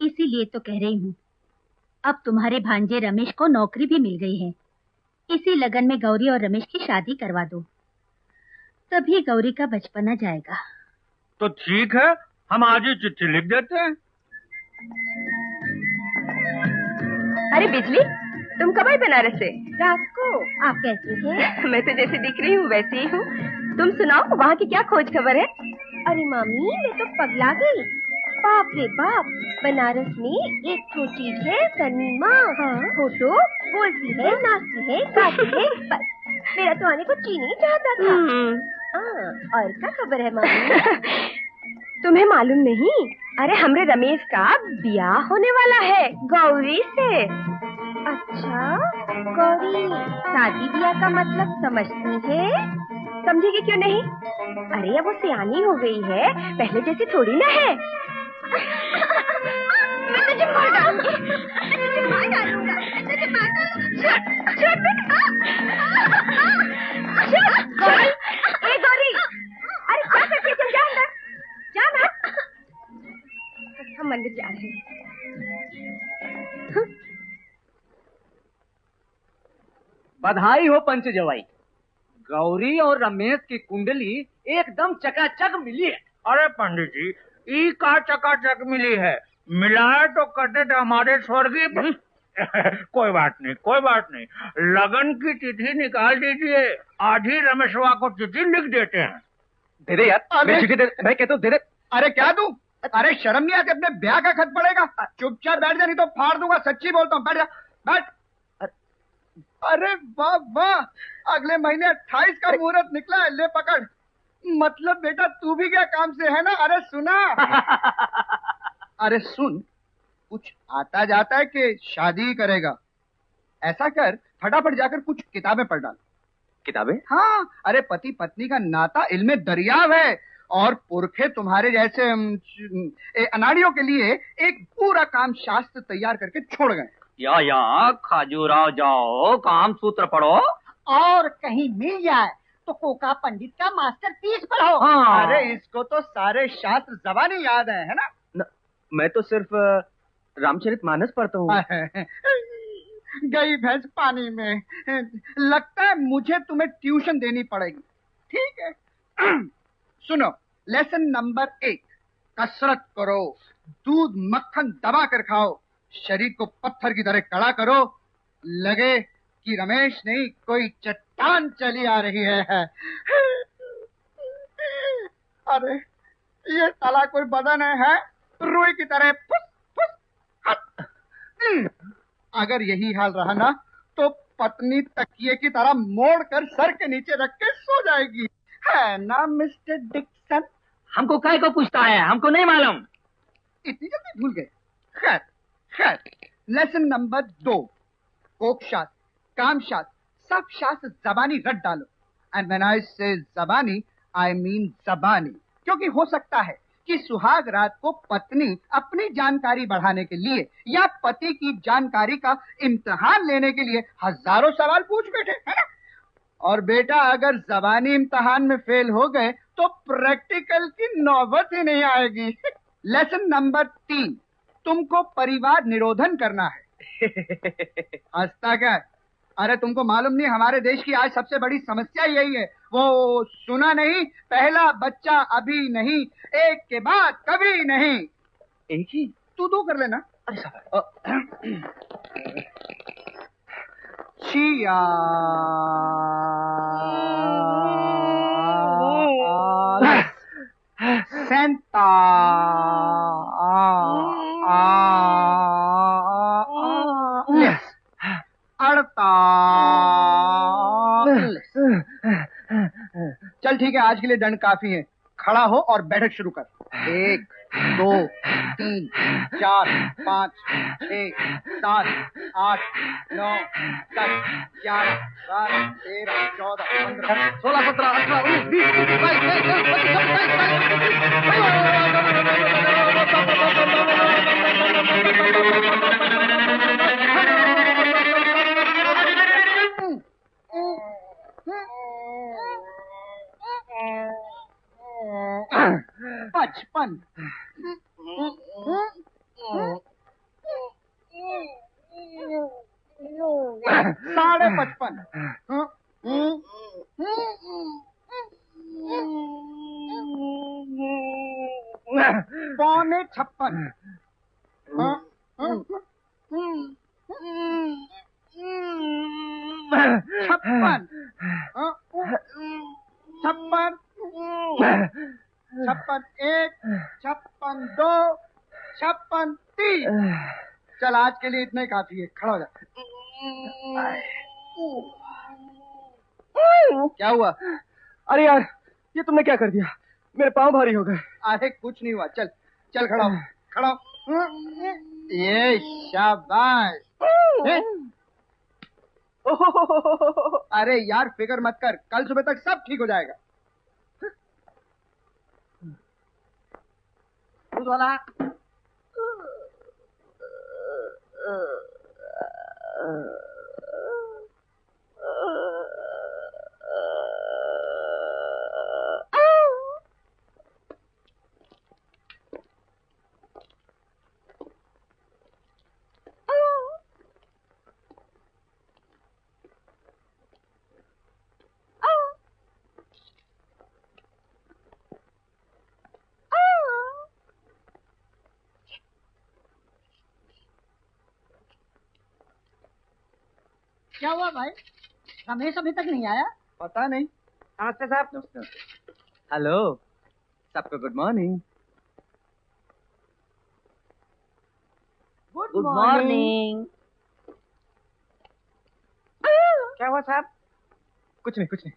इसीलिए तो कह रही हूँ, अब तुम्हारे भांजे रमेश को नौकरी भी मिल गई है। इसी लगन में गौरी और रमेश की शादी करवा दो, तभी गौरी का बचपना जाएगा। तो ठीक है, हम आज ही चिट्ठी लिख देते हैं। अरे बिजली, तुम कब आई बनारस से? रात को। आप कैसे हैं? मैं तो जैसे दिख रही हूँ वैसे ही हूँ। तुम सुनाओ, वहाँ की क्या खोज खबर है? अरे मामी, मैं तो पगला गई। बाप रे बाप, बनारस में एक तो चीज है सनीमा। फोटो बोलती है, नाचती है, गाती है, बस मेरा तो आने को जी नहीं चाहता था। और क्या खबर है मामी? तुम्हें मालूम नहीं? अरे हमरे रमेश का ब्याह होने वाला है गौरी से। अच्छा, गौरी शादी ब्याह का मतलब समझती है? समझेगी क्यों नहीं? अरे अब वो सियानी हो गई है, पहले जैसी थोड़ी ना है। मैं तुझे मार डालूंगी, मैं तुझे मार डालूंगा, मैं तुझे मार डालूंगा। छोड़ बेटा, गौरी, ए गौरी, अरे क्या करती है तुम? जा अंदर, जा ना। हम मंदिर जा रहे हैं। बधाई हो पंच जवाई, गौरी और रमेश की कुंडली एकदम चकाचक मिली है। अरे पंडित जी, ई का चकाचक मिली है, मिलाए तो कटे थे हमारे स्वर्गीय। कोई बात नहीं, कोई बात नहीं, लगन की तिथि निकाल दीजिए, आज ही रमेशवा को चिट्ठी लिख देते हैं। दे दे यार, मैं चिट्ठी दे, मैं कहता हूँ दे दे। अरे क्या दूं? अरे शर्म नहीं आती? अपने ब्याह का खत पड़ेगा, चुपचाप बैठ जा, नहीं तो फाड़ दूंगा। सच्ची बोलता हूँ, बैठ जा, बैठ। अरे वाह वाह, अगले महीने 28 का मुहूर्त निकला है, ले पकड़। मतलब बेटा तू भी क्या काम से है ना? अरे सुना। अरे सुन, कुछ आता जाता है कि शादी करेगा? ऐसा कर, फटाफट जाकर कुछ किताबें पढ़ डाल। किताबें? हाँ, अरे पति पत्नी का नाता इल्म दरियाव है, और पुरखे तुम्हारे जैसे अनाड़ियों के लिए एक पूरा काम शास्त्र तैयार करके छोड़ गए। या खाजूराव जाओ, काम सूत्र पढ़ो, और कहीं मिल जाए तो कोका पंडित का मास्टरपीस पढ़ो। हाँ। अरे इसको तो सारे शास्त्र ज़बानी याद है ना? मैं तो सिर्फ रामचरितमानस पढ़ता हूँ। गई भैंस पानी में। लगता है मुझे तुम्हें ट्यूशन देनी पड़ेगी। ठीक है। सुनो, लेसन नंबर 1, कसरत करो, दूध मक्खन दबा कर खाओ, शरीर को पत्थर की तरह कड़ा करो, लगे कि रमेश नहीं कोई चट्टान चली आ रही है। अरे ये साला कोई बदन है रुई की तरह, फुस फुस हट। अगर यही हाल रहा ना तो पत्नी तकिए की तरह मोड़ कर सर के नीचे रख के सो जाएगी, है ना मिस्टर डिक्सन? हमको काय को पूछता है, हमको नहीं मालूम। इतनी जल्दी भूल गए? खैर खैर, लेसन नंबर 2, कोक शास्त्र, काम शास्त्र, सब शास्त्र जबानी रट डालो। एंड व्हेन आई से जबानी, आई मीन जबानी, क्योंकि हो सकता है कि सुहाग रात को पत्नी अपनी जानकारी बढ़ाने के लिए या पति की जानकारी का इम्तिहान लेने के लिए हजारों सवाल पूछ बैठे, है ना? और बेटा अगर जबानी इम्तिहान में फेल हो गए तो प्रैक्टिकल की नौबत ही नहीं आएगी। लेसन नंबर 3, तुमको परिवार निरोधन करना है। हंसता क्या? अरे तुमको मालूम नहीं, हमारे देश की आज सबसे बड़ी समस्या यही है। वो सुना नहीं, पहला बच्चा अभी नहीं, एक के बाद कभी नहीं। एक ही? तू 2 कर लेना। छिया सेंता चल ठीक है, आज के लिए दंड काफी है। खड़ा हो और बैठक शुरू कर। 1 2 3 4 5 6 7 8 9 10 11 12 13 14 15 16 17 18 19 20 25 55 पौने 56। 56, 56, 56 56 2, 56 3। चल आज के लिए इतना ही काफी है, खड़ा हो जा। क्या हुआ? अरे यार, ये तुमने क्या कर दिया? मेरे पाँव भारी हो गए। अरे कुछ नहीं हुआ, चल चल खड़ा हो, खड़ा हो। ये शाबाश। अरे यार फिक्र मत कर, कल सुबह तक सब ठीक हो जाएगा। दूध वाला। क्या हुआ भाई? रमेश अभी तक नहीं आया? पता नहीं। नमस्ते साहब। हेलो, सबको गुड मॉर्निंग। Good morning. क्या हुआ साहब? कुछ नहीं, कुछ नहीं।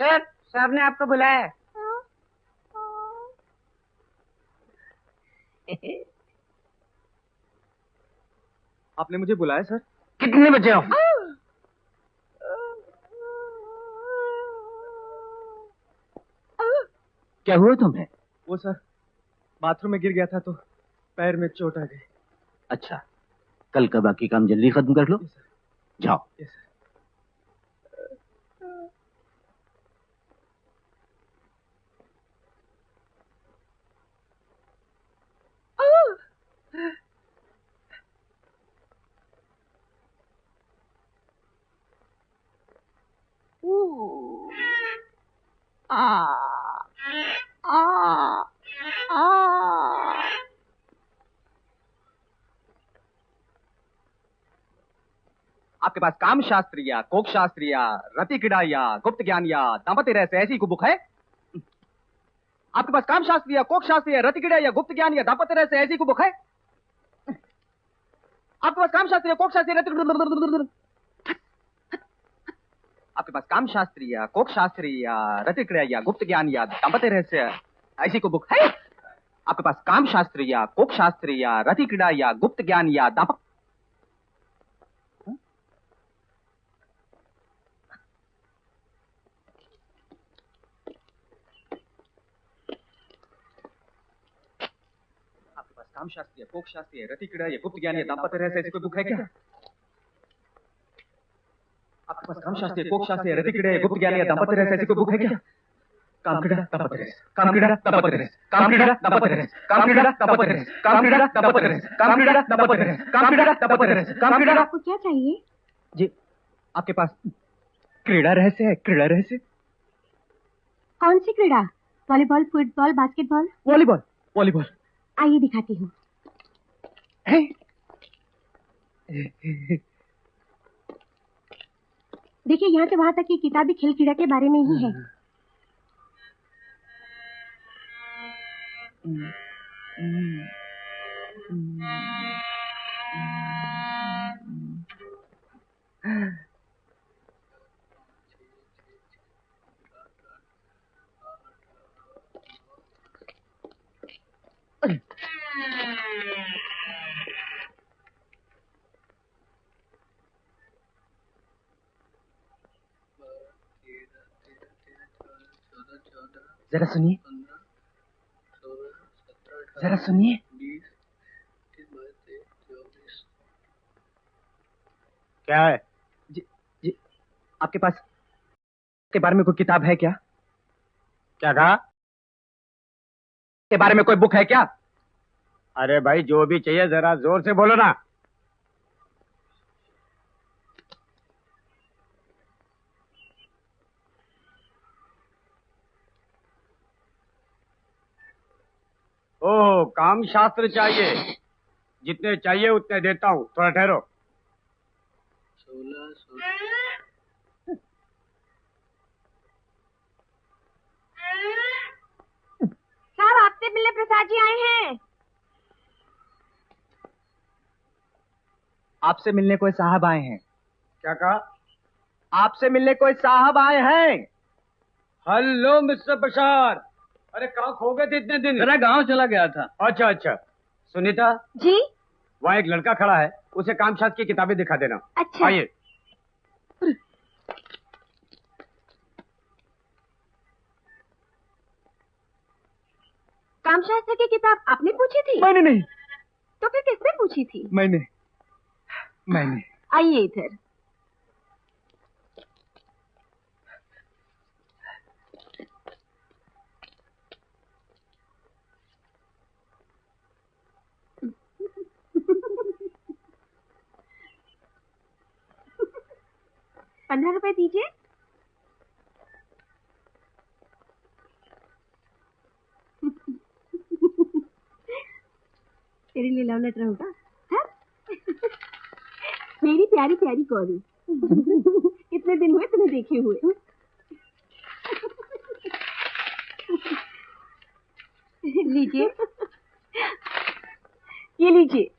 सर, साहब ने आपको बुलाया है। आपने मुझे बुलाया सर? कितने बजे हो? क्या हुआ तुम्हें? वो सर, बाथरूम में गिर गया था तो पैर में चोट आ गई। अच्छा, कल का बाकी काम जल्दी खत्म कर लो। जाओ। Yes sir. आपके पास काम शास्त्र या कोक शास्त्र या रति क्रीड़ा या गुप्त ज्ञान या दाम्पत्य रहस्य ऐसी कोई बुक है? आपके पास काम शास्त्र या कोक शास्त्र या रति क्रीड़ा या गुप्त ज्ञान या दाम्पत्य रहस्य ऐसी कोई बुक है? आपके पास काम शास्त्र या कोक शास्त्र या आपके पास काम शास्त्र या कोक शास्त्र या रति क्रीड़ा या गुप्त ज्ञान या दाम्पत्य रहस्य ऐसी कोई बुक है? आपके पास काम शास्त्र या कोक शास्त्र या रति क्रीड़ा या गुप्त ज्ञान या दाम्पत्य काम शास्त्र या कोक शास्त्र या रति क्रीड़ा या गुप्त ज्ञान या दाम्पत्य रहस्य ऐसी कोई बुक है क्या? आपके पास काम शास्त्र या कोक शास्त्र या रति क्रीड़ा या गुप्त ज्ञान या दाम्पत्य रहस्य ऐसी कोई बुक है क्या? काम क्रीड़ा दाम्पत्य रहस्य, काम क्रीड़ा दाम्पत्य रहस्य, काम क्रीड़ा दाम्पत्य रहस्य, काम क्रीड़ा दाम्पत्य रहस्य, काम क्रीड़ा दाम्पत्य रहस्य, काम क्रीड़ा दाम्पत्य रहस्य, काम क्रीड़ा दाम्पत्य रहस्य, काम क्रीड़ा। आपको क्या चाहिए? जी, आपके पास क्रीड़ा रहस्य है? क्रीड़ा रहस्य? कौन सी क्रीड़ा? Volleyball, football, basketball? Volleyball. Volleyball आइए दिखाती हूँ। देखिए, यहाँ से वहां तक की किताब भी खेल क्रीड़ा के बारे में ही है। जरा सुनिए, जरा सुनिए। क्या है? जी, आपके पास के बारे में कोई किताब है क्या? क्या कहा? के बारे में कोई बुक है क्या? अरे भाई, जो भी चाहिए जरा जोर से बोलो ना। ओह, काम शास्त्र चाहिए। जितने चाहिए उतने देता हूँ, थोड़ा ठहरो। साहब, आपसे मिलने प्रसाद जी आए हैं। आपसे मिलने कोई साहब आए हैं। क्या कहा? आपसे मिलने कोई साहब आए हैं। हेलो मिस्टर प्रसाद। अरे कहाँ खो गए थे इतने दिन? जरा गांव चला गया था। अच्छा अच्छा। सुनीता, जी। वहाँ एक लड़का खड़ा है, उसे काम शास्त्र की किताबें दिखा देना। अच्छा। आइए। कामशास्त्र की किताब आपने पूछी थी? मैंने नहीं। तो फिर किसने पूछी थी? मैंने। आइए इधर। ₹15 दीजिए। तेरे लिए लव लेटर होगा? हाँ? मेरी प्यारी प्यारी गौरी, कितने दिन हुए तुम्हें देखे हुए। लीजिए, ये लीजिए।